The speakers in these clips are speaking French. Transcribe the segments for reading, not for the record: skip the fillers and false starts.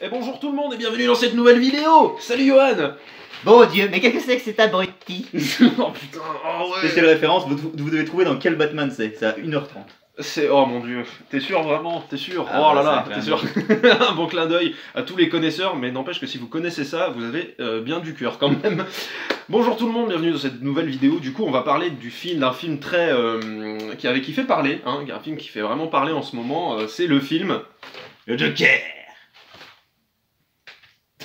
Et bonjour tout le monde et bienvenue dans cette nouvelle vidéo. Salut Johan. Bon Dieu, mais qu'est-ce que c'est que cet abruti? Oh putain, oh ouais. Spéciale référence, vous devez trouver dans quel Batman c'est à 1h30. C'est... Oh mon dieu, t'es sûr vraiment? T'es sûr? Ah oh bah, là là, c'est t'es un sûr? Un bon clin d'œil à tous les connaisseurs, mais n'empêche que si vous connaissez ça, vous avez bien du cœur quand même. Bonjour tout le monde, bienvenue dans cette nouvelle vidéo. Du coup, on va parler d'un film très... qui fait parler, hein, un film qui fait vraiment parler en ce moment, c'est le film... Le Joker.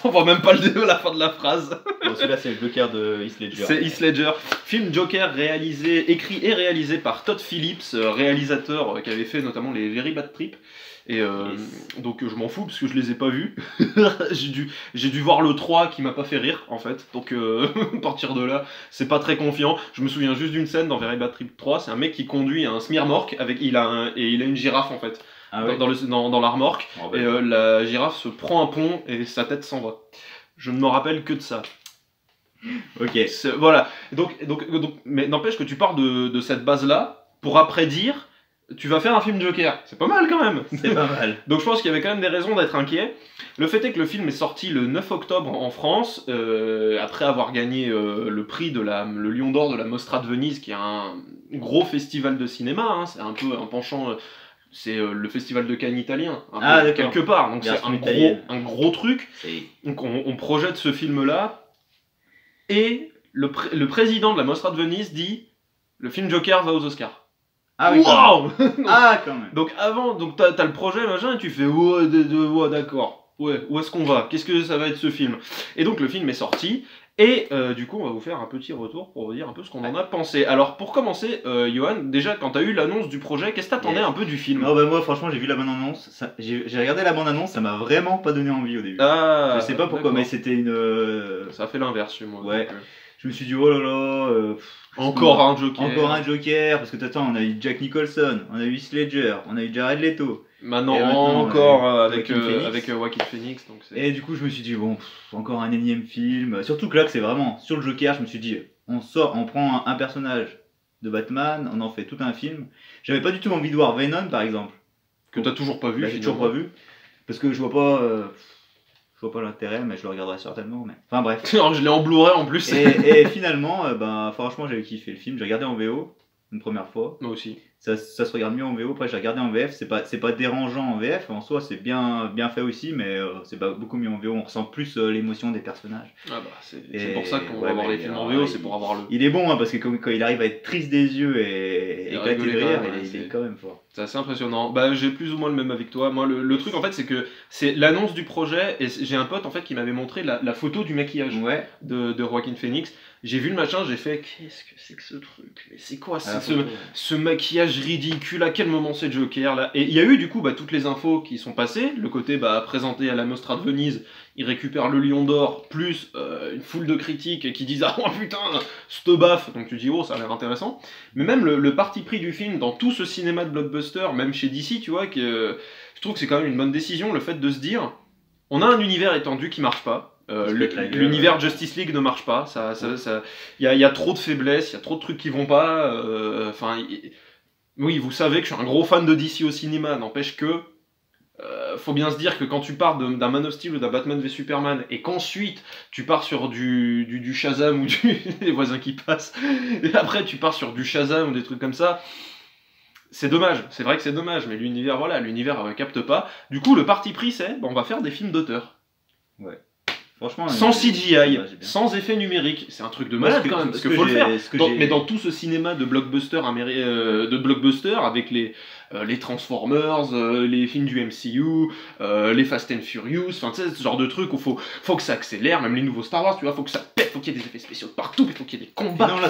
On voit même pas la fin de la phrase. Bon, celui-là c'est le Joker de Heath Ledger. C'est Heath Ledger. Film Joker écrit et réalisé par Todd Phillips, réalisateur qui avait fait notamment les Very Bad Trip. Et donc je m'en fous parce que je les ai pas vus. j'ai dû voir le 3 qui m'a pas fait rire en fait. Donc à partir de là, c'est pas très confiant. Je me souviens juste d'une scène dans Very Bad Trip 3, c'est un mec qui conduit un smearmork il a une girafe en fait. Ah ouais. Dans la remorque, Oh, bah, et la girafe se prend un pont et sa tête s'en va. Je ne me rappelle que de ça. ok. Voilà. Mais n'empêche que tu pars de cette base-là pour après dire tu vas faire un film Joker. C'est pas mal quand même. C'est pas mal. Donc je pense qu'il y avait quand même des raisons d'être inquiet. Le fait est que le film est sorti le 9 octobre en France, après avoir gagné le prix le Lion d'Or de la Mostra de Venise, qui est un gros festival de cinéma. Hein. C'est un peu un penchant... c'est le festival de Cannes italien, quelque part, donc c'est un gros truc. Donc on projette ce film-là, et le président de la Mostra de Venise dit « Le film Joker va aux Oscars ». Ah oui, wow. Ah quand même. Donc t'as le projet, machin, et tu fais « Ouais, d'accord, ouais, où est-ce qu'on va? Qu'est-ce que ça va être ce film ?» Et donc le film est sorti, et du coup, on va vous faire un petit retour pour vous dire un peu ce qu'on en a pensé. Alors, pour commencer, Johan, déjà, quand t'as eu l'annonce du projet, qu'est-ce que t'attendais un peu du film? Non, bah moi, franchement, j'ai vu la bande-annonce. J'ai regardé la bande-annonce, ça m'a vraiment pas donné envie au début. Ah, je sais pas pourquoi, mais c'était une... Ça a fait l'inverse chez moi. Ouais. Donc, Je me suis dit, oh là là... encore un Joker. Encore un Joker, parce que attends, on a eu Jack Nicholson, on a eu Heath Ledger, on a eu Jared Leto. Maintenant, encore avec Joaquin Phoenix. Donc et du coup, je me suis dit, bon, encore un énième film. Surtout que là, c'est vraiment sur le Joker, je me suis dit, on prend un personnage de Batman, on en fait tout un film. J'avais pas du tout envie de voir Venom, par exemple. Que t'as toujours pas vu. J'ai toujours pas vu. Parce que je vois pas l'intérêt, mais je le regarderai certainement. Mais... Enfin bref. Alors, je l'ai en Blu-ray en plus. et finalement, franchement, j'avais kiffé le film. J'ai regardé en VO une première fois. Moi aussi. Ça se regarde mieux en VO. Après, j'ai regardé en VF. C'est pas dérangeant en VF. En soi, c'est bien fait aussi, mais c'est beaucoup mieux en VO. On ressent plus l'émotion des personnages. Ah bah, c'est pour ça qu'on va voir les films en VO. C'est pour avoir le. Il est bon, hein, parce que quand il arrive à être triste des yeux et éclater de rire, il est quand même fort. C'est assez impressionnant. Bah, j'ai plus ou moins le même avec toi. Moi, le truc, en fait, c'est que c'est l'annonce du projet. Et j'ai un pote, en fait, qui m'avait montré la photo du maquillage de Joaquin Phoenix. J'ai vu le machin, j'ai fait qu'est-ce que c'est que ce truc? Mais c'est quoi ce maquillage ridicule? À quel moment c'est Joker là? Et il y a eu du coup toutes les infos qui sont passées. Le côté présenté à la Mostra de Venise, il récupère le Lion d'Or, plus une foule de critiques qui disent ah oh putain, cette baffe. Donc tu dis oh ça a l'air intéressant. Mais même le parti pris du film dans tout ce cinéma de blockbuster, même chez DC, tu vois, je trouve que c'est quand même une bonne décision, le fait de se dire on a un univers étendu qui marche pas. L'univers Justice League ne marche pas, y a trop de faiblesses, il y a trop de trucs qui vont pas. Oui, vous savez que je suis un gros fan de DC au cinéma, n'empêche que faut bien se dire que quand tu pars d'un Man of Steel ou d'un Batman v Superman et qu'ensuite tu pars sur du Shazam ou les voisins qui passent, et après tu pars sur du Shazam ou des trucs comme ça. C'est dommage, c'est vrai que c'est dommage, mais l'univers capte pas. Du coup, le parti pris, c'est on va faire des films d'auteur. Ouais. Franchement, sans CGI, sans effet numérique, c'est un truc de malade quand même, parce qu'il faut le faire. Mais dans tout ce cinéma de blockbuster avec les Transformers, les films du MCU, les Fast and Furious, enfin tu sais, ce genre de truc où faut que ça accélère, même les nouveaux Star Wars, tu vois, faut que ça pète, faut qu'il y ait des effets spéciaux partout, faut qu'il y ait des combats. Non, là,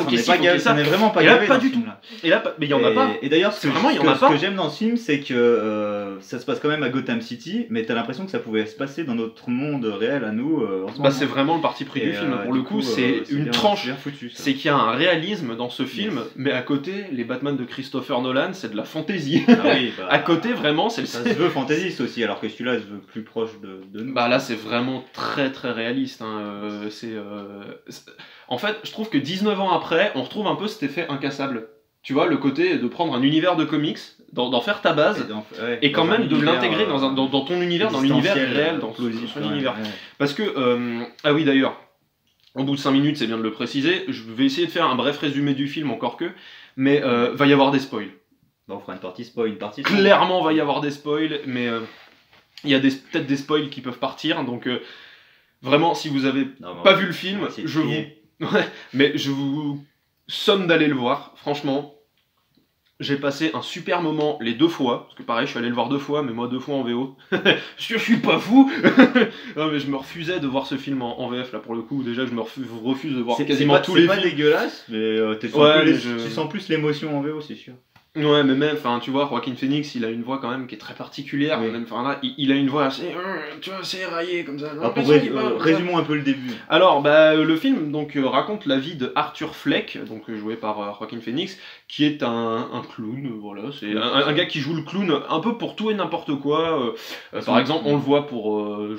ça n'est vraiment pas gavé. Pas du tout. Et là, mais il y en a pas. Et d'ailleurs, ce que j'aime dans ce film, c'est que ça se passe quand même à Gotham City, mais t'as l'impression que ça pouvait se passer dans notre monde réel à nous. C'est vraiment le parti pris du film. Pour le coup, c'est une tranche. C'est qu'il y a un réalisme dans ce film, mais à côté, les Batman de Christopher Nolan, c'est de la fantaisie. À côté, vraiment, c'est ça se veut fantaisiste aussi, alors que celui-là se veut plus proche de nous. Là, c'est vraiment très très réaliste. En fait, je trouve que 19 ans après, on retrouve un peu cet effet incassable. tu vois, le côté de prendre un univers de comics, d'en faire ta base, et quand même de l'intégrer dans ton univers, dans l'univers réel, dans son univers. Ouais. Parce que, ah oui d'ailleurs, au bout de 5 minutes, c'est bien de le préciser, je vais essayer de faire un bref résumé du film encore que, mais va y avoir des spoils. Bon, on fera une partie spoil, Clairement, va y avoir des spoils, mais il y a peut-être des spoils qui peuvent partir, donc vraiment, si vous avez pas vu le film, je vous somme d'aller le voir, franchement. J'ai passé un super moment les 2 fois, parce que pareil, je suis allé le voir 2 fois, mais moi 2 fois en VO. Je suis pas fou. Non, mais je me refusais de voir ce film en VF, là, pour le coup. Déjà, je me refuse de voir quasiment tous les films. C'est pas dégueulasse, mais tu sens plus l'émotion en VO, c'est sûr. Ouais, mais même, tu vois, Joaquin Phoenix, il a une voix quand même qui est très particulière. Oui. Même, là, il a une voix assez, tu vois, assez éraillée comme ça. Alors, résumons un peu le début. Alors, le film donc raconte la vie de Arthur Fleck, donc joué par Joaquin Phoenix, qui est un clown. Voilà, c'est un gars qui joue le clown un peu pour tout et n'importe quoi. Par exemple, on le voit pour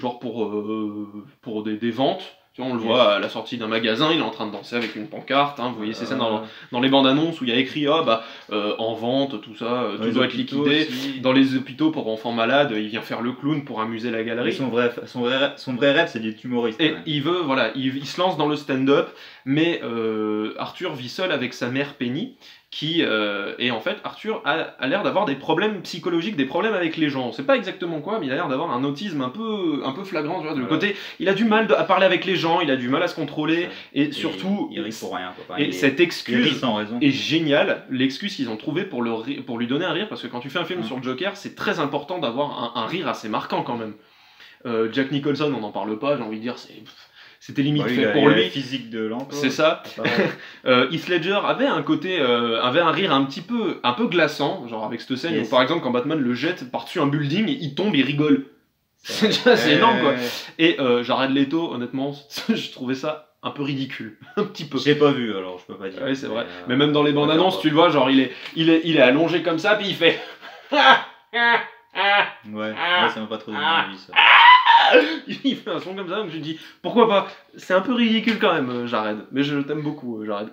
des ventes. On le voit à la sortie d'un magasin, il est en train de danser avec une pancarte, vous voyez ces scènes dans les bandes annonces où il y a écrit en vente, tout ça, tout doit être liquidé. Aussi. Dans les hôpitaux pour enfants malades, il vient faire le clown pour amuser la galerie. Son vrai rêve, c'est d'être humoriste. Et il veut, il se lance dans le stand-up, mais Arthur vit seul avec sa mère Penny, et en fait Arthur a l'air d'avoir des problèmes psychologiques, des problèmes avec les gens. On sait pas exactement quoi, mais il a l'air d'avoir un autisme un peu flagrant. Tu vois, de côté, il a du mal à parler avec les gens, il a du mal à se contrôler, et surtout, il rit pour rien. Et cette excuse est géniale, l'excuse qu'ils ont trouvée pour lui donner un rire, parce que quand tu fais un film sur le Joker, c'est très important d'avoir un rire assez marquant quand même. Jack Nicholson, on n'en parle pas, j'ai envie de dire, c'était limite fait pour lui. Physique de l'emploi. C'est ça. Heath Ledger avait un côté, avait un rire un peu glaçant, genre avec cette scène où par exemple quand Batman le jette par-dessus un building, il tombe, il rigole. C'est énorme quoi. Et Jared Leto, honnêtement, je trouvais ça un peu ridicule, un petit peu. J'ai pas vu alors, je peux pas dire. Oui, c'est vrai. Mais même dans les bandes annonces, tu le vois, genre il est allongé comme ça, puis il fait. Ouais, ça m'a pas trop donné envie ça. Il fait un son comme ça, donc je me dis pourquoi pas. C'est un peu ridicule quand même, Jared. Mais je t'aime beaucoup, Jared.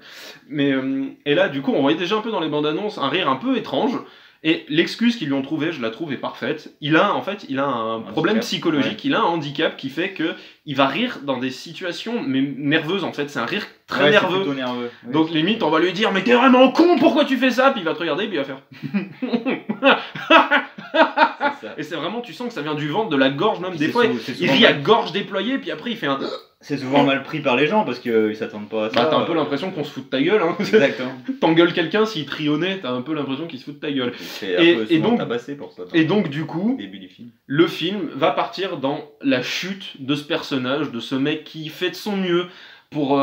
Mais et là, du coup, on voyait déjà un peu dans les bandes annonces un rire un peu étrange. Et l'excuse qu'ils lui ont trouvée, je la trouve est parfaite. Il a un problème psychologique, il a un handicap qui fait que il va rire dans des situations mais nerveuses en fait. C'est un rire très nerveux. C'est nerveux. Oui, donc limite, on va lui dire mais t'es vraiment con, pourquoi tu fais ça? Puis il va te regarder, puis il va faire. Et c'est vraiment, tu sens que ça vient du ventre, de la gorge même. Des fois, il rit à gorge déployée, puis après il fait un. C'est souvent mal pris par les gens parce qu'ils s'attendent pas à ça. Bah, t'as un peu l'impression qu'on se fout de ta gueule. Hein. Exactement. T'engueules quelqu'un, s'il trionnait, t'as un peu l'impression qu'il se fout de ta gueule. Et donc, du coup, début du film. Le film va partir dans la chute de ce personnage, de ce mec qui fait de son mieux pour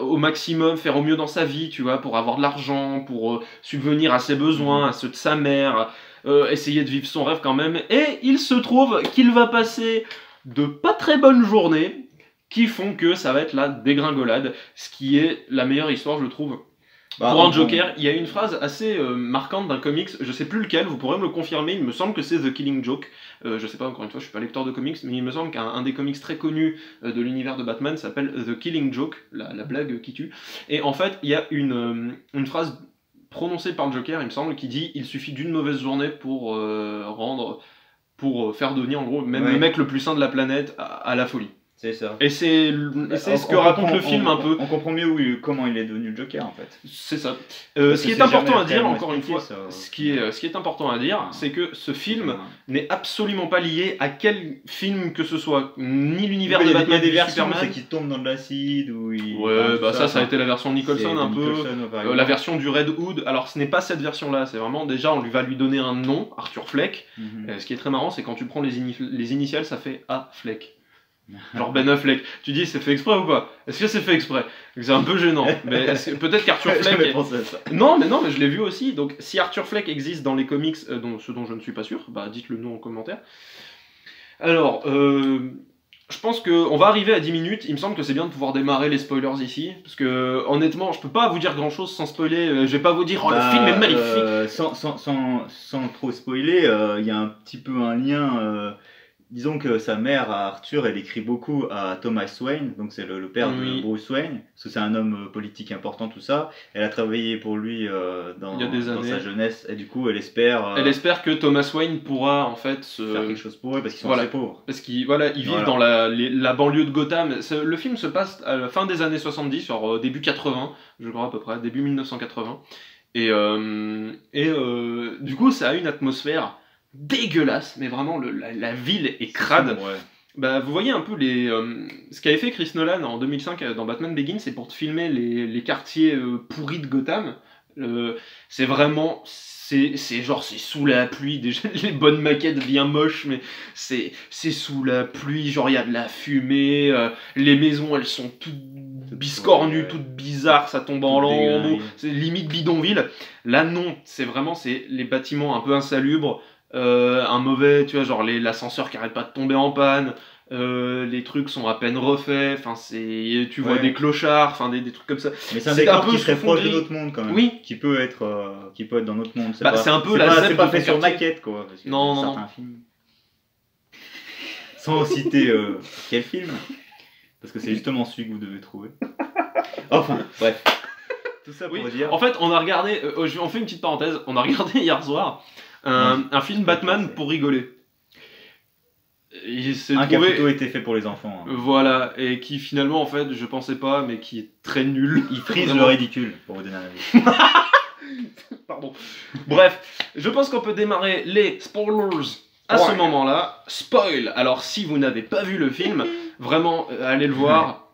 au maximum faire au mieux dans sa vie, tu vois, pour avoir de l'argent, pour subvenir à ses besoins, à ceux de sa mère, essayer de vivre son rêve quand même. Et il se trouve qu'il va passer de pas très bonnes journées qui font que ça va être la dégringolade, ce qui est la meilleure histoire, je trouve. Pour un Joker, il y a une phrase assez marquante d'un comics, je sais plus lequel, vous pourrez me le confirmer, il me semble que c'est The Killing Joke, je sais pas, encore une fois, je suis pas lecteur de comics, mais il me semble qu'un des comics très connus de l'univers de Batman s'appelle The Killing Joke, la blague qui tue, et en fait, il y a une phrase prononcée par le Joker, il me semble, qui dit « Il suffit d'une mauvaise journée pour faire devenir, en gros, même le mec le plus sain de la planète à la folie ». C'est ça. Et c'est ce que raconte le film un peu. On comprend mieux comment il est devenu le Joker en fait. C'est ça. Ce qui est important à dire, encore une fois, ce qui est important à dire, c'est que ce film n'est absolument pas lié à quel film que ce soit, ni l'univers de Batman, il y a des versions, c'est qu'il tombe dans de l'acide ou il... Ouais, bah ça a été la version Nicholson un peu. La version du Red Hood. Alors ce n'est pas cette version-là, c'est vraiment déjà on va lui donner un nom, Arthur Fleck. Ce qui est très marrant, c'est quand tu prends les initiales, ça fait A Fleck. Genre Ben Affleck. Tu dis c'est fait exprès ou pas? Est-ce que c'est fait exprès? C'est un peu gênant. Mais peut-être qu'Arthur Fleck. Non, mais je l'ai vu aussi. Donc si Arthur Fleck existe dans les comics, ce dont je ne suis pas sûr, bah dites-le nous en commentaire. Alors, je pense qu'on va arriver à 10 minutes. Il me semble que c'est bien de pouvoir démarrer les spoilers ici. Parce que honnêtement, je peux pas vous dire grand chose sans spoiler. Je vais pas vous dire le film est magnifique. Sans trop spoiler, il y a un petit peu un lien. disons que sa mère, Arthur, elle écrit beaucoup à Thomas Wayne, donc c'est le père de Bruce Wayne, parce que c'est un homme politique important, tout ça. Elle a travaillé pour lui Il y a des dans années. sa jeunesse, et du coup, elle espère Elle espère que Thomas Wayne pourra en fait faire quelque chose pour eux, parce qu'ils sont voilà. assez pauvres. Parce qu'ils voilà, ils vivent dans la banlieue de Gotham. Le film se passe à la fin des années 70, sur début 80, je crois à peu près, début 1980. Et du coup, ça a une atmosphère dégueulasse, mais vraiment la ville est crade. Ouais. Bah, vous voyez un peu ce qu'avait fait Chris Nolan en 2005 dans Batman Begins, c'est pour te filmer les quartiers pourris de Gotham. C'est vraiment, c'est genre c'est sous la pluie, déjà les bonnes maquettes bien moches, mais c'est sous la pluie, genre il y a de la fumée, les maisons elles sont toutes biscornues, toutes bizarres, ça tombe en lambeaux, c'est limite bidonville. Là non, c'est les bâtiments un peu insalubres. Un mauvais, tu vois, genre l'ascenseur qui arrête pas de tomber en panne, les trucs sont à peine refaits, enfin tu vois des clochards, enfin des trucs comme ça. Mais c'est un décor qui serait proche de notre monde quand même. Oui. Qui peut être dans notre monde. C'est un peu c'est pas fait sur maquette quoi. Parce que non. Certains films. Sans citer quel film, parce que c'est justement celui que vous devez trouver. Enfin, bref. Tout ça pour dire. En fait, on a regardé, on fait une petite parenthèse, on a regardé hier soir un film Batman pour rigoler. Qui a plutôt été fait pour les enfants. Voilà, et qui finalement, en fait, je pensais pas, mais qui est très nul. Il frise le ridicule, pour vous donner un avis. Pardon. Bref, je pense qu'on peut démarrer les spoilers à ce moment-là. Spoil. Alors, si vous n'avez pas vu le film, vraiment, allez le voir.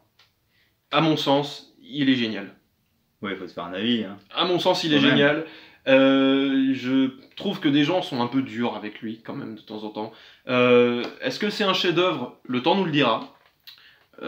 À mon sens, il est génial. Ouais, il faut se faire un avis. Hein. À mon sens, il est génial. Je trouve que des gens sont un peu durs avec lui, quand même, de temps en temps. Est-ce que c'est un chef-d'œuvre? Le temps nous le dira.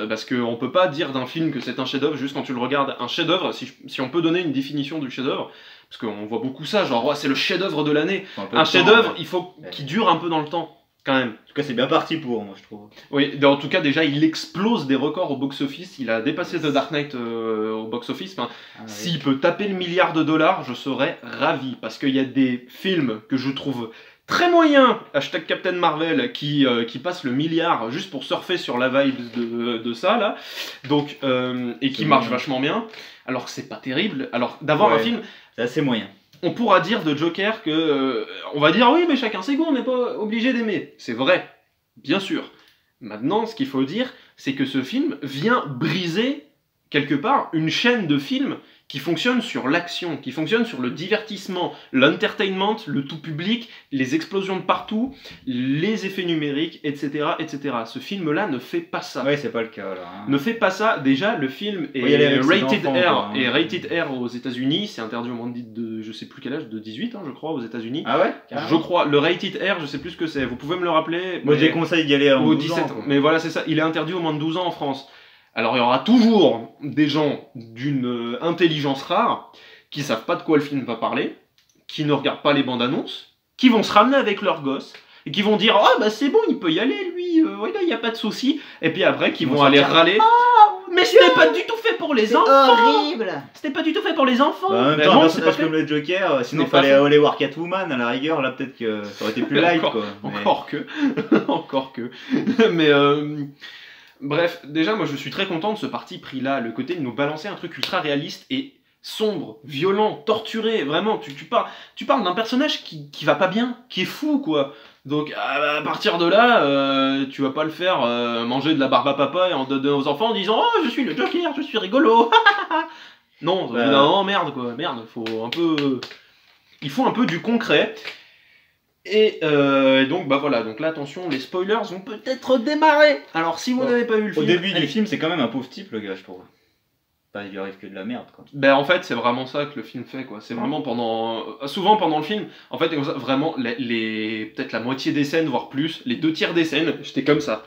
Parce qu'on peut pas dire d'un film que c'est un chef-d'œuvre juste quand tu le regardes. Un chef-d'œuvre, si on peut donner une définition du chef-d'œuvre, parce qu'on voit beaucoup ça, genre c'est le chef-d'œuvre de l'année. Un chef-d'œuvre, il faut qu'il dure un peu dans le temps. Quand même. En tout cas, c'est bien parti pour, moi, je trouve. Oui, en tout cas, déjà, il explose des records au box-office. Il a dépassé The Dark Knight au box-office. Enfin, s'il peut taper le $1 milliard, je serais ravi. Parce qu'il y a des films que je trouve très moyens, hashtag Captain Marvel, qui passent le $1 milliard juste pour surfer sur la vibe de ça, là. Donc, et qui marche vachement bien. Alors que c'est pas terrible. Alors, d'avoir un film... C'est assez moyen. On pourra dire de Joker que... on va dire, oui, mais chacun ses goûts, on n'est pas obligé d'aimer. C'est vrai, bien sûr. Maintenant, ce qu'il faut dire, c'est que ce film vient briser, quelque part, une chaîne de films qui fonctionne sur l'action, qui fonctionne sur le divertissement, l'entertainment, le tout public, les explosions de partout, les effets numériques, etc. etc. Ce film-là ne fait pas ça. Ouais, c'est pas le cas, là. Hein. Ne fait pas ça. Déjà, le film est rated R. Et rated R aux États-Unis, c'est interdit au moins de je sais plus quel âge, de 18, hein, je crois, aux États-Unis. Ah ouais? Je crois. Le rated R, je sais plus ce que c'est. Vous pouvez me le rappeler? Moi, je déconseille d'y aller à 12 ans. Mais voilà, c'est ça. Il est interdit au moins de 12 ans en France. Alors il y aura toujours des gens d'une intelligence rare qui savent pas de quoi le film va parler, qui ne regardent pas les bandes annonces, qui vont se ramener avec leurs gosses et qui vont dire oh bah c'est bon il peut y aller lui, ouais, il y a pas de souci, et puis après qui vont aller râler mais c'était pas du tout fait pour les enfants. Horrible. C'était pas du tout fait pour les enfants. Bah, en même temps, un personnage comme le Joker, sinon il fallait aller voir Catwoman à la rigueur, là peut-être que ça aurait été plus light quoi. Encore que encore que mais bref, déjà, moi je suis très content de ce parti pris là, le côté de nous balancer un truc ultra réaliste et sombre, violent, torturé, vraiment, tu parles d'un personnage qui va pas bien, qui est fou quoi. Donc à partir de là, tu vas pas le faire manger de la barbe à papa et en donner aux enfants en disant oh je suis le Joker, je suis rigolo. Non, non, merde quoi, merde, il faut un peu du concret. Et donc bah voilà, donc là attention, les spoilers vont peut-être démarrer. Alors si vous n'avez pas vu le film... Au début du film, c'est quand même un pauvre type le gars, je trouve. Bah, il lui arrive que de la merde quoi. Ben en fait c'est vraiment ça que le film fait quoi. C'est vraiment souvent pendant le film, en fait vraiment peut-être la moitié des scènes, voire plus, les 2 tiers des scènes, j'étais comme ça.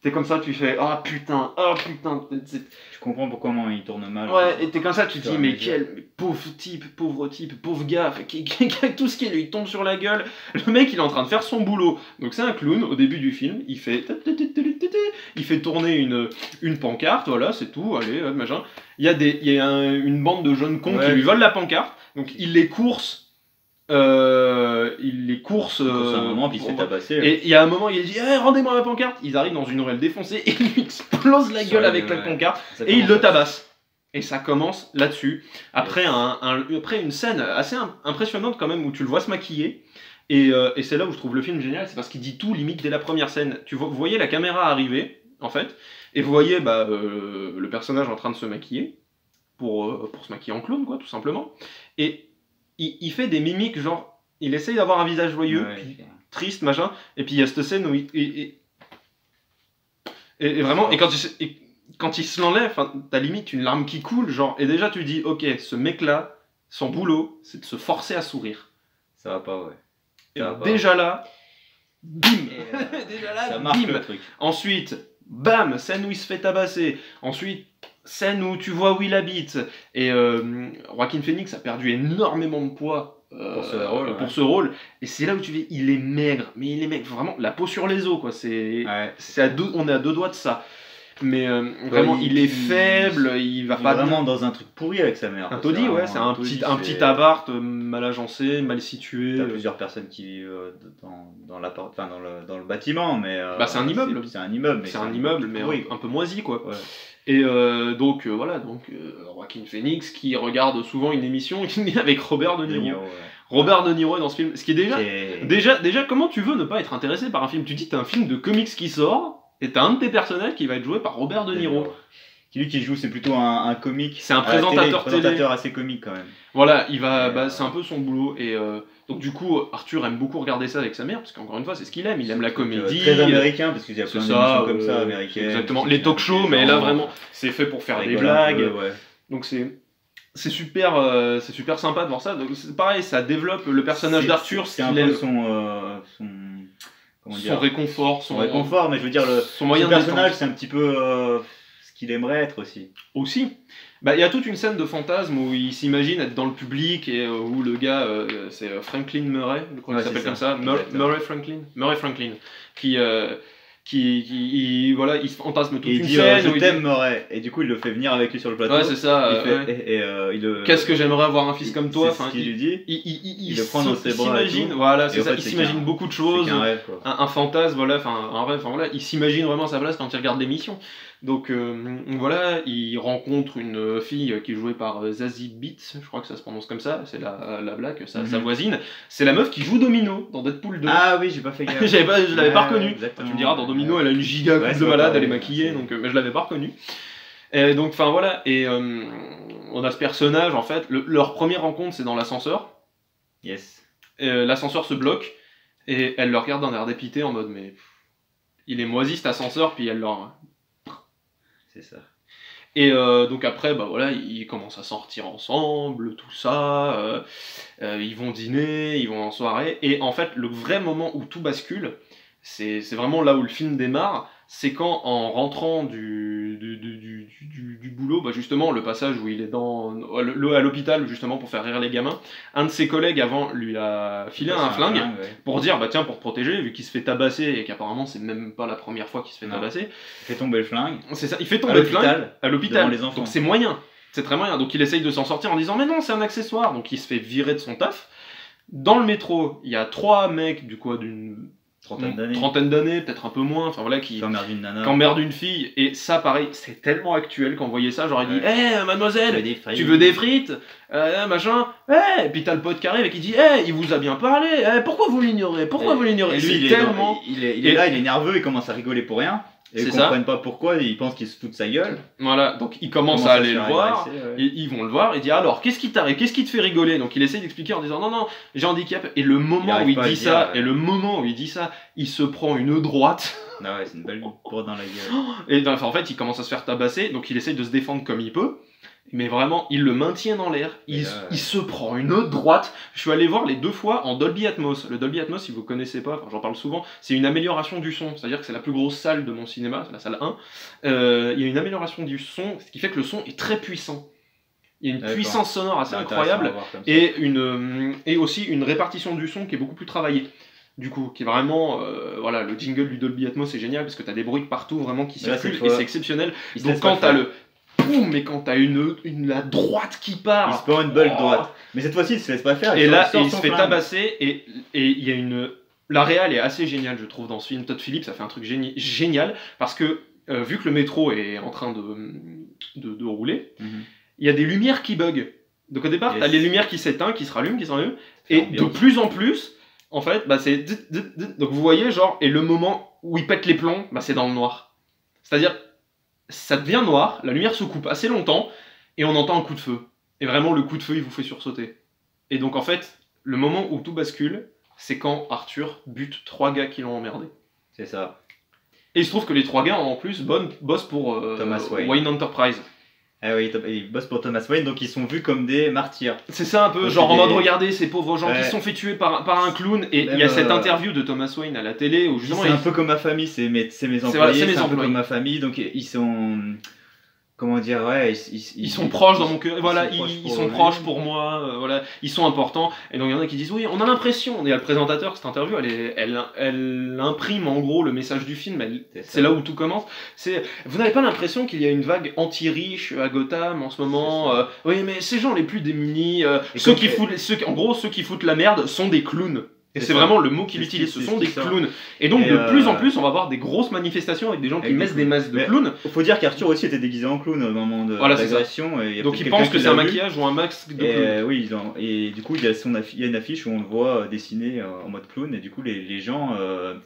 T'es comme ça, tu fais ah putain. Tu comprends pourquoi il tourne mal. Ouais, et t'es comme ça, tu te dis mais quel pauvre type, pauvre gars, tout ce qui lui tombe sur la gueule. Le mec il est en train de faire son boulot. Donc c'est un clown au début du film, il fait tourner une pancarte, voilà, c'est tout, allez, machin. Il y a une bande de jeunes cons qui lui volent la pancarte, donc il les course les courses. C'est un moment, puis il se fait tabasser. Et il y a un moment, il dit rendez-moi ma pancarte. Ils arrivent dans une ruelle défoncée et il lui explose la gueule avec la pancarte et il le tabasse. Et ça commence là-dessus. Après, après une scène assez impressionnante quand même où tu le vois se maquiller. Et c'est là où je trouve le film génial, c'est parce qu'il dit tout limite dès la première scène. Vous voyez la caméra arriver, en fait, et vous voyez le personnage en train de se maquiller, pour se maquiller en clown, quoi, tout simplement. Et il fait des mimiques, genre, il essaye d'avoir un visage joyeux, puis triste, machin, et puis il y a cette scène où et vraiment, et quand il se l'enlève, t'as limite une larme qui coule, genre, et déjà tu dis, ok, ce mec-là, son boulot, c'est de se forcer à sourire. Ça va pas, ouais. Et déjà là, bim. Déjà là, ça marque bim. le truc. Ensuite, bam, scène où il se fait tabasser. Ensuite, scène où tu vois où il habite. Et Joaquin Phoenix a perdu énormément de poids pour ce rôle. Et c'est là où tu dis, il est maigre. Mais il est maigre, vraiment, la peau sur les os, quoi. On est à deux doigts de ça. Mais vraiment, il est faible, il va pas vraiment dans un truc pourri avec sa mère. Un taudis, ouais, c'est un petit appart mal agencé, mal situé. T'as plusieurs personnes qui vivent dans le bâtiment, mais c'est un immeuble. C'est un immeuble, mais un peu moisi, quoi. Ouais. Et donc Joaquin Phoenix qui regarde souvent une émission avec Robert De Niro. Robert De Niro est dans ce film, ce qui est déjà comment tu veux ne pas être intéressé par un film? Tu dis t'as un film de comics qui sort. Et t'as un de tes personnages qui va être joué par Robert De Niro. Lui qui joue, c'est plutôt un comique. C'est un présentateur télé. Présentateur assez comique quand même. Voilà, c'est un peu son boulot. Et donc du coup, Arthur aime beaucoup regarder ça avec sa mère, parce qu'encore une fois, c'est ce qu'il aime. Il aime la comédie. Très américain, parce qu'il y a plein d'émissions comme ça, américaines. Exactement, les talk shows, mais là vraiment, c'est fait pour faire des blagues. Donc c'est super sympa de voir ça. Donc c'est pareil, ça développe le personnage d'Arthur. C'est un peu son réconfort, mais je veux dire, son personnage, c'est un petit peu ce qu'il aimerait être aussi. Il y a toute une scène de fantasme où il s'imagine être dans le public et où le gars, c'est Franklin Murray, je crois qu'il s'appelle comme ça, Murray Franklin, qui voilà, il se fantasme toute une scène. Je t'aime Murray, et du coup il le fait venir avec lui sur le plateau. Ouais, c'est ça. Qu'est-ce que j'aimerais avoir un fils comme toi. C'est ce qu'il lui dit. Il le prend dans ses bras. Voilà, c'est ça. Il s'imagine beaucoup de choses. C'est un rêve, quoi. Un fantasme, voilà, un rêve. Voilà, il s'imagine vraiment sa place quand il regarde l'émission. Donc voilà, il rencontre une fille qui est jouée par Zazie Beetz, je crois que ça se prononce comme ça, c'est la blague, sa voisine. C'est la meuf qui joue Domino dans Deadpool 2. Ah oui, j'ai pas fait gaffe. Je l'avais pas reconnue. Tu me diras, dans Domino, elle a une giga coupe de malade, elle est maquillée, donc mais je l'avais pas reconnue. Et donc enfin voilà, et on a ce personnage en fait, leur première rencontre c'est dans l'ascenseur. Yes. L'ascenseur se bloque et elle le regarde d'un air dépité en mode mais il est moisi cet ascenseur, puis elle leur... C'est ça. Et donc après, voilà, ils commencent à sortir ensemble, tout ça, ils vont dîner, ils vont en soirée, et en fait, le vrai moment où tout bascule, c'est vraiment là où le film démarre, c'est quand, en rentrant du boulot, justement, le passage où il est à l'hôpital, justement, pour faire rire les gamins, un de ses collègues, avant, lui a filé un flingue, pour dire, tiens, pour te protéger, vu qu'il se fait tabasser, et qu'apparemment, c'est même pas la première fois qu'il se fait tabasser. Il fait tomber le flingue. C'est ça, il fait tomber le flingue à l'hôpital. Donc c'est moyen, c'est très moyen. Donc il essaye de s'en sortir en disant, mais non, c'est un accessoire. Donc il se fait virer de son taf. Dans le métro, il y a 3 mecs, d'une... trentaine d'années, peut-être un peu moins, enfin voilà, qui emmerdent une fille, et ça pareil, c'est tellement actuel quand on voyait ça, genre il dit mademoiselle, tu veux des frites, machin, et puis t'as le pote qui arrive et qui dit il vous a bien parlé, pourquoi vous l'ignorez, et lui il est là, il est nerveux, il commence à rigoler pour rien. Et ils comprennent pas pourquoi, ils pensent qu'il se fout de sa gueule. Voilà, donc ils commencent à aller le voir, ils vont le voir, et dit alors qu'est-ce qui t'arrive, qu'est-ce qui te fait rigoler? Donc il essaie d'expliquer en disant non, j'ai handicap, et le moment où il dit ça, il se prend une droite. Ah ouais, c'est une belle droite dans la gueule. Et en fait, il commence à se faire tabasser, donc il essaie de se défendre comme il peut. Mais vraiment, il le maintient dans l'air, il se prend une autre droite. Je suis allé voir les 2 fois en Dolby Atmos. Le Dolby Atmos, si vous connaissez pas, j'en parle souvent, c'est une amélioration du son. C'est-à-dire que c'est la plus grosse salle de mon cinéma, c'est la salle 1. Il y a une amélioration du son, ce qui fait que le son est très puissant. Il y a une puissance sonore assez incroyable, et aussi une répartition du son qui est beaucoup plus travaillée. Du coup, qui est vraiment, voilà, le jingle du Dolby Atmos est génial, parce que t'as des bruits partout vraiment qui circulent, et c'est exceptionnel. Donc quand t'as le... poum, mais quand t'as la droite qui part. Il se prend une balle Oh. droite. Mais cette fois-ci, il se laisse pas faire. Et là, sort il se son fait flingue. tabasser et il y a la réal est assez géniale, je trouve, dans ce film. Todd Phillips a fait un truc génial parce que vu que le métro est en train de rouler, Mhm. il y a des lumières qui bug. Donc au départ, Yes. t'as les lumières qui s'éteignent, qui se rallument, et de ambiance. plus en plus, en fait, bah c'est donc vous voyez genre, et le moment où il pète les plombs, bah c'est dans le noir. C'est-à-dire, ça devient noir, la lumière se coupe assez longtemps, et on entend un coup de feu. Et vraiment, le coup de feu, il vous fait sursauter. Et donc en fait, le moment où tout bascule, c'est quand Arthur bute 3 gars qui l'ont emmerdé. C'est ça. Et il se trouve que les 3 gars, en plus, bossent pour Thomas Wayne. Wayne Enterprise. Ah oui, ils bossent pour Thomas Wayne, donc ils sont vus comme des martyrs. C'est ça un peu, Donc, genre c'est en mode des- regardez ces pauvres gens qui Ouais. se sont fait tuer par un clown. Et il y a Même, cette interview de Thomas Wayne à la télé où justement C'est un peu comme ma famille, c'est mes voilà, employés, c'est mes c'est un peu employés. comme ma famille, donc ils sont... Comment dire, ouais, ils sont proches dans mon cœur, voilà, ils sont lui. proches pour moi, voilà, ils sont importants. Et donc il y en a qui disent oui, on a l'impression, et le présentateur, cette interview, elle imprime en gros le message du film, c'est là où tout commence. Vous n'avez pas l'impression qu'il y a une vague anti-riche à Gotham en ce moment oui, mais ces gens les plus démunis, ceux qui foutent la merde sont des clowns. Et c'est vraiment le mot qu'il C'est utilise, ce ce qui- sont c'est des ce qui clowns. Et donc Et de plus en plus, on va avoir des grosses manifestations avec des gens qui Avec des mettent des clowns. masques de Mais- clowns. Faut dire qu'Arthur aussi était déguisé en clown au moment de Voilà, c'est ça. l'agression. et il y a Donc peut-être ils pensent quelqu'un que qui c'est un l'a vu. maquillage ou un masque de Et clown. oui, et du coup, il y a une affiche où on le voit dessiner en mode clown, et du coup, les gens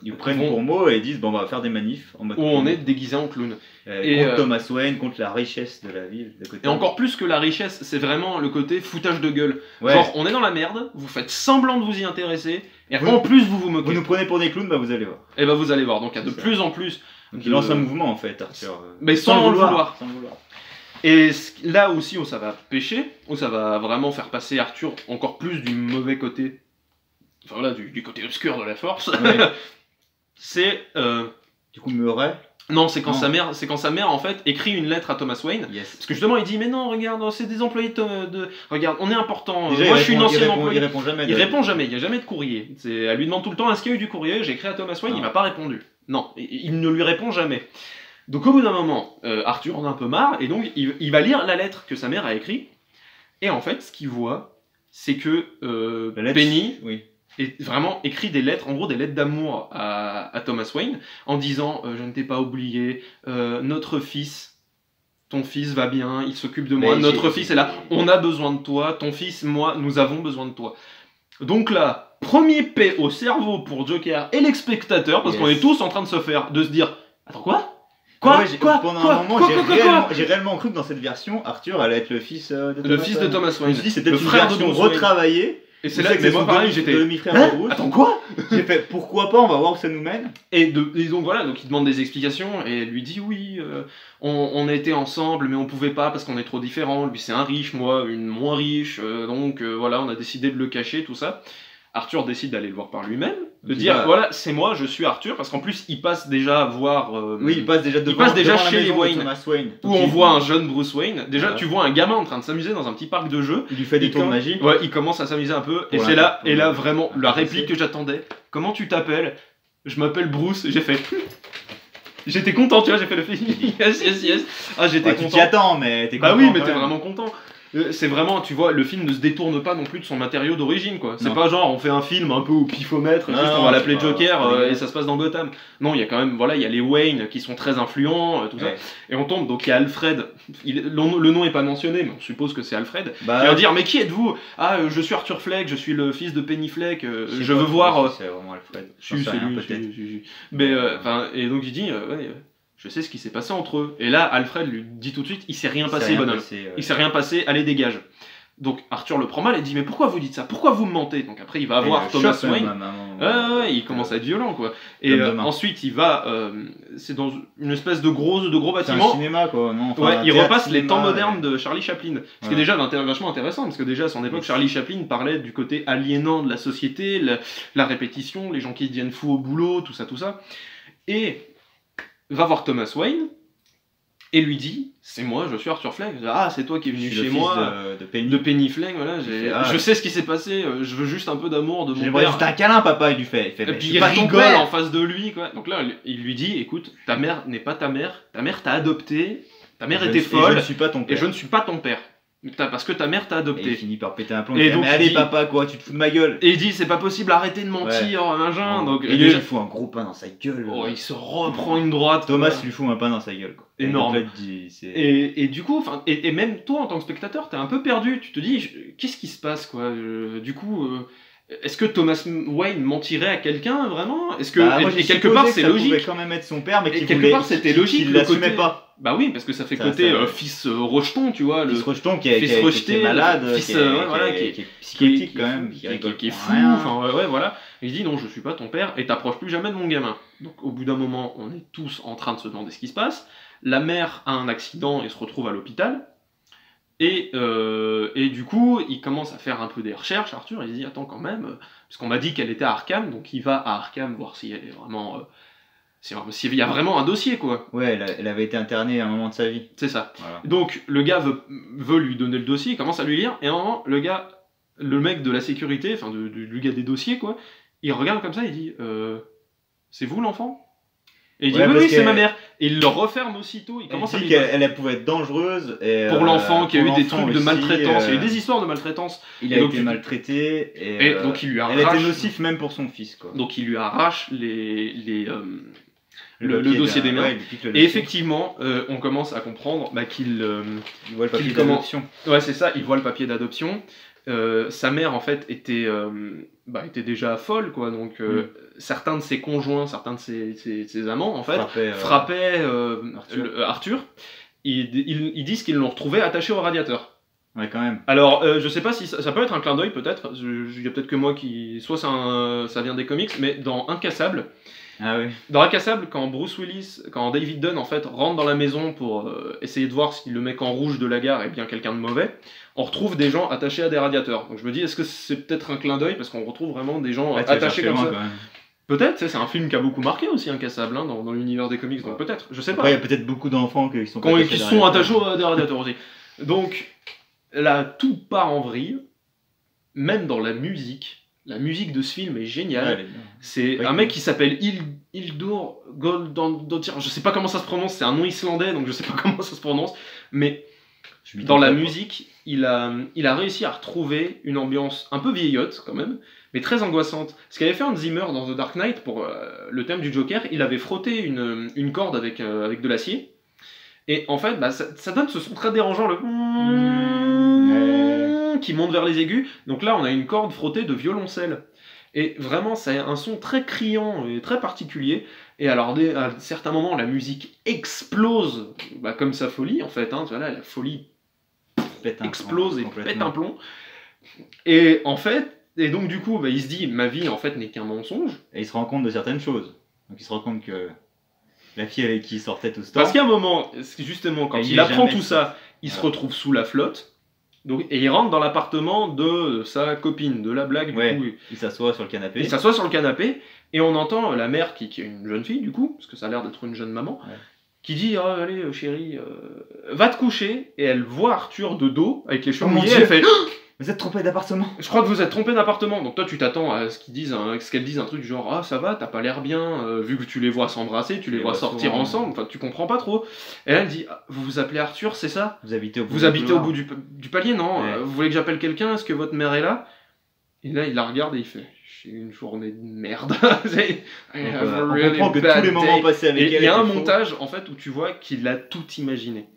ils prennent vont- pour mot et disent bon, on va faire des manifs en mode Où clown. on est déguisé en clown. et, contre euh, Thomas Wayne, contre la richesse de la ville. De côté. Et encore plus que la richesse, c'est vraiment le côté foutage de gueule. Ouais. Genre, on est dans la merde, vous faites semblant de vous y intéresser, et Vous- en plus vous Vous moquez. nous prenez pour des clowns, bah vous allez voir. Et bah vous allez voir, donc il y a de C'est ça. plus en plus. Donc il lance un mouvement en fait, Arthur. Mais sans le vouloir. Sans le vouloir. Et là aussi où ça va pêcher, où ça va vraiment faire passer Arthur encore plus du mauvais côté, enfin voilà, du côté obscur de la force, Ouais. c'est... Du coup, Murray. non, c'est quand Non. sa mère en fait écrit une lettre à Thomas Wayne. Yes. Parce que justement il dit mais non regarde c'est des employés regarde on est important, Déjà, moi il je suis une répond- ancienne il répond- employée. Il répond jamais. Il répond jamais, il n'y a jamais de courrier. Elle lui demande tout le temps est-ce qu'il y a eu du courrier, j'ai écrit à Thomas Wayne, Non. il m'a pas répondu. Non, il ne lui répond jamais. Donc au bout d'un moment, Arthur en a un peu marre, et donc il va lire la lettre que sa mère a écrite, et en fait ce qu'il voit, c'est que La lettre- Penny Oui. est vraiment écrit des lettres, en gros des lettres d'amour à Thomas Wayne, en disant je ne t'ai pas oublié, notre fils, ton fils va bien, il s'occupe de moi, Mais notre j'ai- fils est là, on a besoin de toi, ton fils, moi, nous avons besoin de toi. Donc là, premier paix au cerveau pour Joker et les spectateurs, parce Yes. qu'on est tous en train de se dire attends quoi Ah ouais, pendant un moment, Quoi j'ai réellement cru que dans cette version, Arthur allait être le fils de Thomas Le fils de Wayne. Thomas Je me Wayne, suis dit, c'est le peut-être une frère de version Bruce Wayne. retravaillée. Et c'est Je là sais que c'est moi son pareil, j'étais demi-frère Hein Bruce. attends quoi J'ai fait pourquoi pas, on va voir où ça nous mène. Et donc voilà, donc il demande des explications et elle lui dit oui, on était ensemble mais on pouvait pas parce qu'on est trop différents. Lui c'est un riche, moi une moins riche, donc voilà, on a décidé de le cacher, tout ça. Arthur décide d'aller le voir par lui-même, de Il dire va. voilà, c'est moi, je suis Arthur, parce qu'en plus il passe déjà voir. Oui, il passe déjà devant, passe déjà devant la chez les maison de Wayne, Thomas Wayne. où Donc, on il- voit un jeune Bruce Wayne. Déjà, Ouais. tu vois un gamin en train de s'amuser dans un petit parc de jeux. Il lui fait des Il tours de com- magie. Ouais, il commence à s'amuser un peu. Et Pour c'est là, pour et là le- vraiment, la intéresser. réplique que j'attendais. Comment tu t'appelles? Je m'appelle Bruce. J'ai fait. J'étais content, tu vois, j'ai fait le film. Yes, yes, yes. Ah, j'étais Ouais, tu t'y content. attends, mais t'es Bah content oui, mais quand t'es même. vraiment content. C'est vraiment, tu vois, le film ne se détourne pas non plus de son matériau d'origine, quoi. C'est Non. pas genre on fait un film un peu au pifomètre, Non, juste on non, va l'appeler c'est pas- Joker c'est pas et ça se passe dans Gotham. Non, il y a quand même, voilà, il y a les Wayne qui sont très influents, tout ça. Ouais. Et on tombe, donc il y a Alfred. Le nom est pas mentionné, mais on suppose que c'est Alfred. Bah, Qui va dire mais qui êtes-vous? Ah je suis Arthur Fleck, je suis le fils de Penny Fleck, sais je pas veux trop voir. si c'est vraiment Alfred. Si, J'en sais c'est rien, lui, peut-être. si. Mais enfin et donc il dit ouais, je sais ce qui s'est passé entre eux. Et là Alfred lui dit tout de suite il s'est rien Il s'est passé rien bonhomme. passé, Il s'est rien passé, allez dégage. Donc Arthur le prend mal et dit mais pourquoi vous dites ça? Pourquoi vous me mentez? Donc après il va Et voir le Thomas choc, Wayne. même, à un moment. Ouais, il commence à être violent quoi. Et Comme demain. ensuite il va, c'est dans une espèce de gros C'est un bâtiment. cinéma quoi, non enfin, Ouais, un il théâtre repasse les temps cinéma, modernes de Charlie Chaplin. Ce qui est Ouais. déjà vachement intéressant, parce que déjà à son époque, Oui. Charlie Chaplin parlait du côté aliénant de la société, la répétition, les gens qui deviennent fous au boulot, tout ça, tout ça. Et va voir Thomas Wayne et lui dit c'est moi, je suis Arthur Fleck. Ah, c'est toi qui es Je venu suis le chez fils moi. de Penny. De Penny Fleck, voilà, fait, ah. je sais ce qui s'est passé, je veux juste un peu d'amour de mon J'aimerais père. juste un câlin, papa, il lui fait. Et mais puis je suis il pas ton rigole père. en face de lui, quoi. Donc là, il lui dit, écoute, ta mère n'est pas ta mère t'a adopté, Ta mère Et était je folle ne suis pas ton et père. je ne suis pas ton père. Parce que ta mère t'a Et il adopté. finit par péter un plomb. Et Et donc, donc, mais allez il dit- papa quoi, tu te fous de ma gueule. Et il dit c'est pas possible, arrêtez de mentir, machin. Donc, Et lui déjà- il fout un gros pain dans sa gueule. Oh, il se reprend une droite. Thomas quoi. lui fout un pain dans sa gueule. Quoi. Énorme. Et donc là, il dit, c'est- Et du coup, et même toi en tant que spectateur, t'es un peu perdu. Tu te dis, qu'est-ce qui se passe quoi Du coup, est-ce que Thomas Wayne mentirait à quelqu'un vraiment Est-ce que Bah, moi, et je quelque supposais part que c'est ça logique. pouvait quand même être son père, mais Et qu'il quelque voulait, part, c'était logique, qu'il le l'assumait côté- pas. Bah oui, parce que ça fait Ça, côté ça- fils rejeton, tu vois. Fils rejeton qui fils est rejeté, malade, fils, qui est ouais, voilà, qui est qui est psychotique quand même, qui qui rigole est pour fou, rien. enfin ouais, voilà. Il dit non, je suis pas ton père et t'approches plus jamais de mon gamin. Donc au bout d'un moment, on est tous en train de se demander ce qui se passe. La mère a un accident et se retrouve à l'hôpital. Et du coup, il commence à faire un peu des recherches, Arthur. Il se dit attends quand même, parce qu'on m'a dit qu'elle était à Arkham, donc il va à Arkham voir si elle est vraiment, s'il y a vraiment un dossier quoi. Ouais, elle avait été internée à un moment de sa vie. C'est ça. Voilà. Donc le gars veut lui donner le dossier, il commence à lui lire, et à un moment, le mec de la sécurité, enfin du gars des dossiers, quoi, il regarde comme ça, il dit c'est vous l'enfant Et il dit Ouais, oui, parce oui, c'est qu'elle- ma mère. Et il le referme aussitôt, il Elle commence à dit lui qu'elle pouvait être dangereuse. Et, pour l'enfant qui a pour eu des l'enfant trucs de aussi, maltraitance, il y a eu des histoires de maltraitance, Il Et a donc, été tu- maltraité. et donc il lui Elle arrache, était nocif même pour son fils. Quoi. donc il lui arrache le papier dossier d'un- des mères. ouais, il lui pique le Et dossier. effectivement, on commence à comprendre qu'il Il voit le papier qu'il commence- d'adoption. Ouais, c'est ça, il voit le papier d'adoption. Sa mère, en fait, était déjà folle, quoi. Donc, certains de ses conjoints, certains de ses amants, en fait, frappaient Arthur. Ils disent qu'ils l'ont retrouvé attaché au radiateur. Ouais, quand même. Alors, je sais pas si ça peut être un clin d'œil, peut-être. Il y a peut-être que moi qui. Soit ça vient des comics, mais dans Incassable. Ah oui. Dans Incassable, quand David Dunn en fait rentre dans la maison pour essayer de voir si le mec en rouge de la gare est bien quelqu'un de mauvais, on retrouve des gens attachés à des radiateurs. Donc je me dis, est-ce que c'est peut-être un clin d'œil parce qu'on retrouve vraiment des gens Ouais, tu vas attachés chercher comme loin, ça. quand même. Peut-être, c'est un film qui a beaucoup marqué aussi Incassable hein, dans l'univers des comics, donc peut-être, je sais pas. Après, il y a peut-être beaucoup d'enfants qui sont Qui sont attachés à des radiateurs aussi. Donc là, tout part en vrille, même dans la musique. La musique de ce film est géniale. C'est Oui. un mec qui s'appelle Hildur Goldandottir. Je sais pas comment ça se prononce, c'est un nom islandais, donc je sais pas comment ça se prononce. Mais dans la musique, il a réussi à retrouver une ambiance un peu vieillotte quand même, mais très angoissante. Ce qu'avait fait Hans Zimmer dans The Dark Knight pour le thème du Joker, il avait frotté une corde avec de l'acier. Et en fait, ça donne ce son très dérangeant, le qui monte vers les aigus. Donc là, on a une corde frottée de violoncelle. Et vraiment, c'est un son très criant et très particulier. Et alors, à certains moments, la musique explose, comme sa folie, en fait. Hein, voilà, la folie explose et pète un plomb. Et en fait, et donc du coup, il se dit, ma vie, en fait, n'est qu'un mensonge. Et il se rend compte de certaines choses. Donc il se rend compte que la fille avec qui il sortait tout ce temps... Parce qu'à un moment, justement, quand Et il apprend jamais tout ça, il se retrouve sous la flotte. Donc, et il rentre dans l'appartement de sa copine, de la blague. Du Ouais. coup, Il s'assoit sur le canapé. il s'assoit sur le canapé et on entend la mère, qui est une jeune fille, du coup, parce que ça a l'air d'être une jeune maman, Ouais. qui dit oh, allez, chérie, va te coucher. Et elle voit Arthur de dos, avec les cheveux Oh mon mouillés. Dieu. Elle fait Vous êtes trompé d'appartement. je crois que vous êtes trompé d'appartement. Donc, toi, tu t'attends à ce qu'elle dise un truc du genre ah, ça va, t'as pas l'air bien, vu que tu les vois s'embrasser, tu les vois sortir souvent, ensemble. Enfin, tu comprends pas trop. Et elle dit ah, vous vous appelez Arthur, c'est ça? Vous habitez au bout Vous du habitez au couloir. bout du palier, non? Ouais. Vous voulez que j'appelle quelqu'un? Est-ce que votre mère est là? Et là, il la regarde et il fait j'ai eu une journée de merde. I Donc, have a on really comprend que bad tous les moments day. passés avec Et elle il y a un étaient faux. montage en fait où tu vois qu'il a tout imaginé.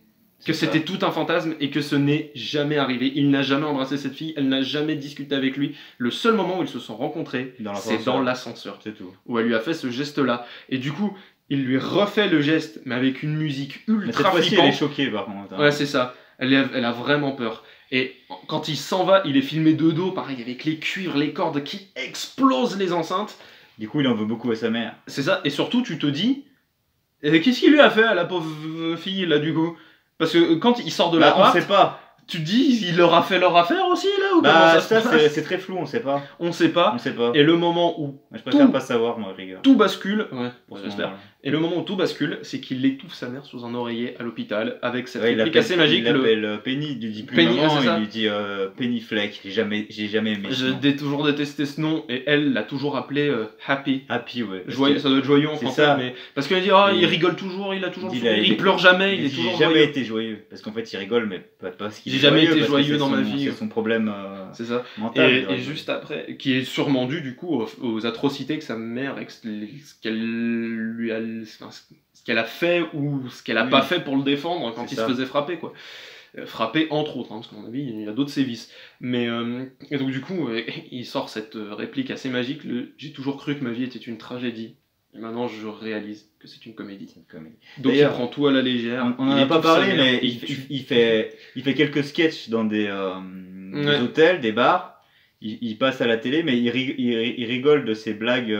Que C'est c'était ça. tout un fantasme et que ce n'est jamais arrivé. Il n'a jamais embrassé cette fille, elle n'a jamais discuté avec lui. Le seul moment où ils se sont rencontrés, Dans c'est l'ascenseur. dans l'ascenseur. C'est tout. Où elle lui a fait ce geste-là. Et du coup, il lui refait le geste, mais avec une musique Mais cette ultra fois-ci, elle est flippante. choquée par contre. hein. Ouais, c'est ça. Elle a vraiment peur. Et quand il s'en va, il est filmé de dos, pareil, avec les cuivres, les cordes qui explosent les enceintes. Du coup, il en veut beaucoup à sa mère. C'est ça. Et surtout, tu te dis, qu'est-ce qu'il lui a fait à la pauvre fille, là, du coup? Parce que quand il sort de Bah, on l'appart, sait pas. Tu te dis, il leur a fait leur affaire aussi là ou comment Bah, ça se passe c'est très flou, on sait pas. On sait pas. On sait pas. Et le moment où Je préfère tout- pas savoir, moi, rigueur. tout bascule, ouais, Pour ce j'espère. moment-là. Et le moment où tout bascule, c'est qu'il étouffe sa mère sous un oreiller à l'hôpital avec cette Ouais, réplique assez magique. Il l'appelle Penny, il lui dit plus Penny, maman, ouais, c'est ça. il lui dit Penny Fleck, j'ai jamais aimé ce nom. J'ai toujours détesté ce nom et elle l'a toujours appelé Happy. Happy, ouais. Joyeux, ça doit être joyeux en c'est français, ça. mais parce qu'elle dit ah Et- il rigole toujours, il a toujours le Il sourire, a- il pleure jamais, il est dit, toujours j'ai jamais joyeux. été joyeux. Parce qu'en fait, il rigole, mais pas parce qu'il est J'ai jamais joyeux, été parce que joyeux c'est dans ma son- vie. C'est son problème C'est ça. mental. Et juste après, qui est sûrement dû du coup aux atrocités que sa mère, ce qu'elle lui a, enfin, ce qu'elle a fait ou ce qu'elle a Oui. pas fait pour le défendre quand C'est il ça. se faisait frapper quoi. Frapper entre autres, hein, parce qu'à mon avis il y a d'autres sévices. Mais et donc du coup il sort cette réplique assez magique. J'ai toujours cru que ma vie était une tragédie. Et maintenant je réalise que c'est une comédie. C'est une comédie. Donc il D'ailleurs, prend tout à la légère. On en il a pas étouffe sa parlé, mère, mais et il fait quelques sketchs dans des Ouais. hôtels, des bars. Il passe à la télé, mais il rigole de ses blagues.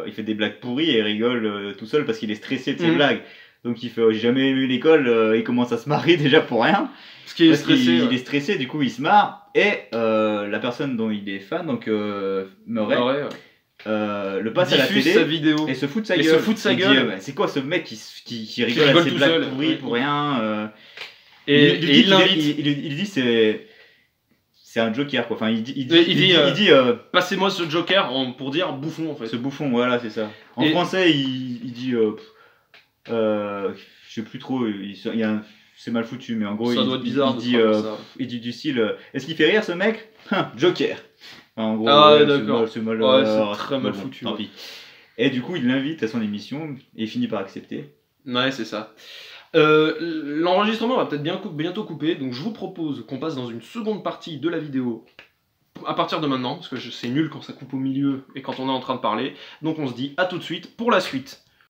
Il fait des blagues pourries et il rigole tout seul parce qu'il est stressé de ses Mhm. blagues. Donc il fait j'ai jamais aimé l'école, il commence à se marrer déjà pour rien. Ce qui est Parce stressé. qu'il ouais. est stressé, du coup il se marre. Et la personne dont il est fan, donc Murray, Ouais, le passe à la diffuse télé sa vidéo. et se fout de sa Et gueule. se fout de sa Il dit, gueule. c'est quoi ce mec qui rigole rigole à ses tout blagues seul. pourries Ouais. pour rien Et il il l'invite. dit c'est un joker quoi. Enfin il dit Il dit, euh, Passez-moi ce Joker pour dire bouffon en fait. ce bouffon, voilà, c'est ça. En Et- français il dit je sais plus trop, c'est mal foutu, mais en gros Ça il, doit être bizarre il de dit traduire ça. il dit du style est-ce qu'il fait rire ce mec? Joker. Enfin, en gros Ah, ouais, d'accord. c'est mal, Ouais, c'est alors, très mais mal bon, foutu, tant ouais. pis. Et du coup il l'invite à son émission et il finit par accepter. Ouais, c'est ça. L'enregistrement va peut-être bientôt couper, donc je vous propose qu'on passe dans une seconde partie de la vidéo à partir de maintenant, parce que c'est nul quand ça coupe au milieu et quand on est en train de parler. Donc on se dit à tout de suite pour la suite.